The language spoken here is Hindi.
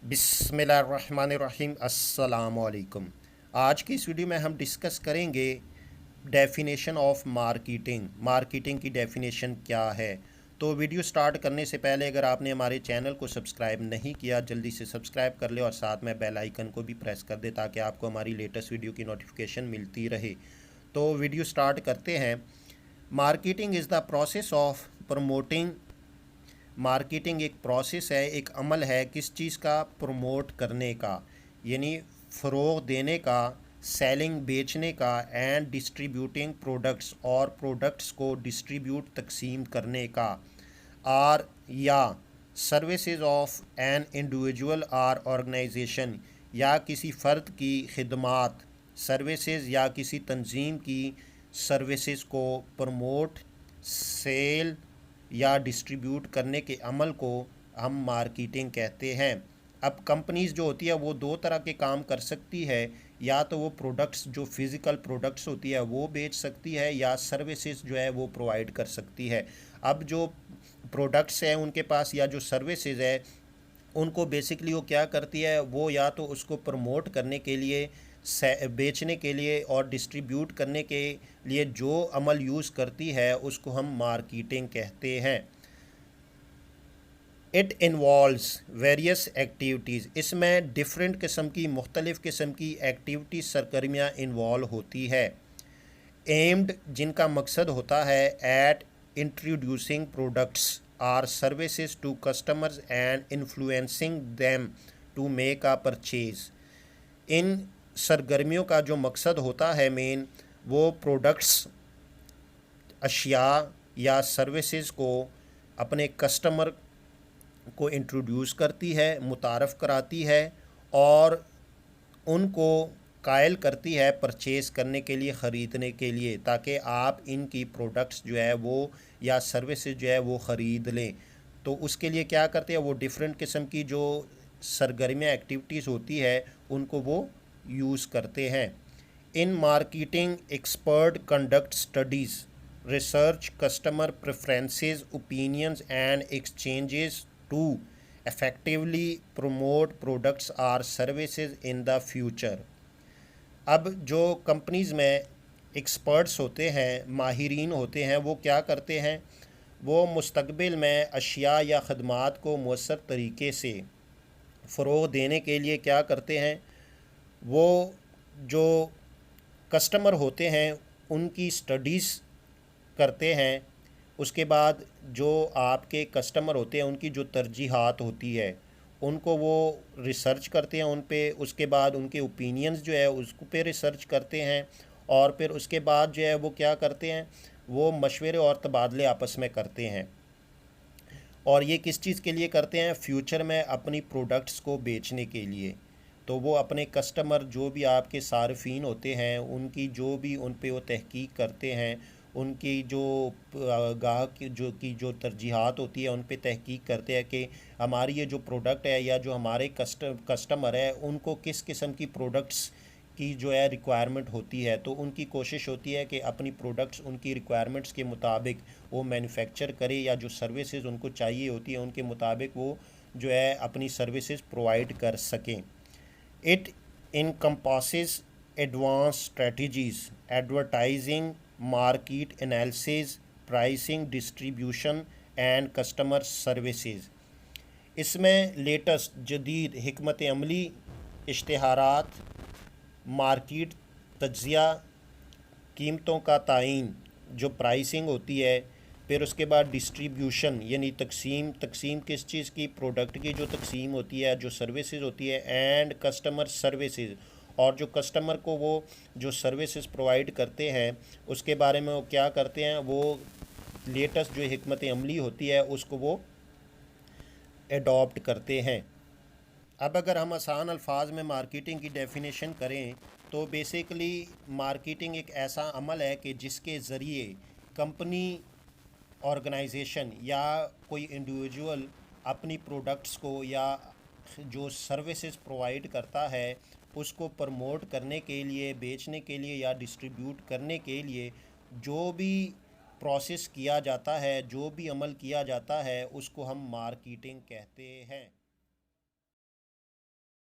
बिस्मिल्लाहिर्रहमानिर्रहीम अस्सलामुअलैकुम। आज की इस वीडियो में हम डिस्कस करेंगे डेफिनेशन ऑफ मार्केटिंग की डेफिनेशन क्या है। तो वीडियो स्टार्ट करने से पहले अगर आपने हमारे चैनल को सब्सक्राइब नहीं किया जल्दी से सब्सक्राइब कर ले और साथ में बेल आइकन को भी प्रेस कर दे ताकि आपको हमारी लेटेस्ट वीडियो की नोटिफिकेशन मिलती रहे। तो वीडियो स्टार्ट करते हैं। Marketing is the process of promoting. Marketing एक प्रोसेस है, एक अमल है किस चीज़ का, प्रमोट करने का, यानी फ़रोग़ देने का, सेलिंग बेचने का, एंड डिस्ट्रीब्यूटिंग प्रोडक्ट्स और प्रोडक्ट्स को डिस्ट्रीब्यूट तकसीम करने का, आर या services of an individual or organization या किसी फ़र्द की खिदमात, सर्विसेज या किसी तंजीम की सर्विसेज को प्रमोट, सेल या डिस्ट्रीब्यूट करने के अमल को हम मार्केटिंग कहते हैं। अब कंपनीज़ जो होती है वो दो तरह के काम कर सकती है, या तो वो प्रोडक्ट्स जो फ़िज़िकल प्रोडक्ट्स होती है वो बेच सकती है या सर्विसेज जो है वो प्रोवाइड कर सकती है। अब जो प्रोडक्ट्स हैं उनके पास या जो सर्विसेज है उनको बेसिकली वो क्या करती है, वो या तो उसको प्रमोट करने के लिए, बेचने के लिए और डिस्ट्रीब्यूट करने के लिए जो अमल यूज़ करती है उसको हम मार्केटिंग कहते हैं। इट इन्वॉल्व्स वेरियस एक्टिविटीज़, इसमें डिफरेंट किस्म की, मुख्तलिफ़ किस्म की एक्टिविटीज़, सरगर्मियाँ इन्वॉल्व होती है। एम्ड, जिनका मकसद होता है at introducing products or services to customers and influencing them to make a purchase. इन सरगर्मियों का जो मकसद होता है मेन, वो प्रोडक्ट्स, अशिया या सर्विसेज को अपने कस्टमर को इंट्रोड्यूस करती है, मुतारफ़ कराती है और उनको कायल करती है परचेज़ करने के लिए, ख़रीदने के लिए, ताकि आप इनकी प्रोडक्ट्स जो है वो या सर्विसेज जो है वो ख़रीद लें। तो उसके लिए क्या करते हैं, वो डिफरेंट किस्म की जो सरगर्मियाँ, एक्टिविटीज़ होती है उनको वो यूज़ करते हैं। In marketing expert conduct studies, research, customer preferences, opinions and exchanges to effectively promote products or services in the future। अब जो कंपनीज़ में एक्सपर्ट्स होते हैं, माहिरीन होते हैं, वो क्या करते हैं, वो मुस्तकबिल में अशिया या ख़दमात को मौसर तरीके से फ़रोग़ देने के लिए क्या करते हैं, वो जो कस्टमर होते हैं उनकी स्टडीज़ करते हैं। उसके बाद जो आपके कस्टमर होते हैं उनकी जो तरजीहात होती है उनको वो रिसर्च करते हैं उन पे, उसके बाद उनके ओपिनियंस जो है उसको पे रिसर्च करते हैं और फिर उसके बाद जो है वो क्या करते हैं, वो मशवरे और तबादले आपस में करते हैं। और ये किस चीज़ के लिए करते हैं, फ्यूचर में अपनी प्रोडक्ट्स को बेचने के लिए। तो वो अपने कस्टमर जो भी आपके सार्फिन होते हैं उनकी जो भी उन पे वो तहकीक करते हैं, उनकी जो गाहक जो तरजीहात होती है उन पे तहकीक करते हैं कि हमारी ये जो प्रोडक्ट है या जो हमारे कस्टमर है उनको किस किस्म की प्रोडक्ट्स की जो है रिक्वायरमेंट होती है। तो उनकी कोशिश होती है कि अपनी प्रोडक्ट्स उनकी रिक्वायरमेंट्स के मुताबिक वो मैन्युफैक्चर करे या जो सर्विसेज उनको चाहिए होती है उनके मुताबिक वो जो है अपनी सर्विसेज प्रोवाइड कर सकें। It encompasses advanced strategies, advertising, market analysis, pricing, distribution and customer services। इसमें लेटेस्ट जदीद हिकमत अमली, इश्तिहारात, मार्केट तज्ज़िया, कीमतों का तयन जो प्राइसिंग होती है, फिर उसके बाद डिस्ट्रीब्यूशन यानी तकसीम किस चीज़ की, प्रोडक्ट की जो तकसीम होती है, जो सर्विसेज होती है, एंड कस्टमर सर्विसेज, और जो कस्टमर को वो जो सर्विसेज प्रोवाइड करते हैं उसके बारे में वो क्या करते हैं, वो लेटेस्ट जो हिकमत अमली होती है उसको वो एडॉप्ट करते हैं। अब अगर हम आसान अल्फाज में मार्केटिंग की डेफिनेशन करें तो बेसिकली मार्केटिंग एक ऐसा अमल है कि जिसके ज़रिए कंपनी, ऑर्गेनाइजेशन या कोई इंडिविजुअल अपनी प्रोडक्ट्स को या जो सर्विसेज प्रोवाइड करता है उसको प्रमोट करने के लिए, बेचने के लिए या डिस्ट्रीब्यूट करने के लिए जो भी प्रोसेस किया जाता है, जो भी अमल किया जाता है उसको हम मार्केटिंग कहते हैं।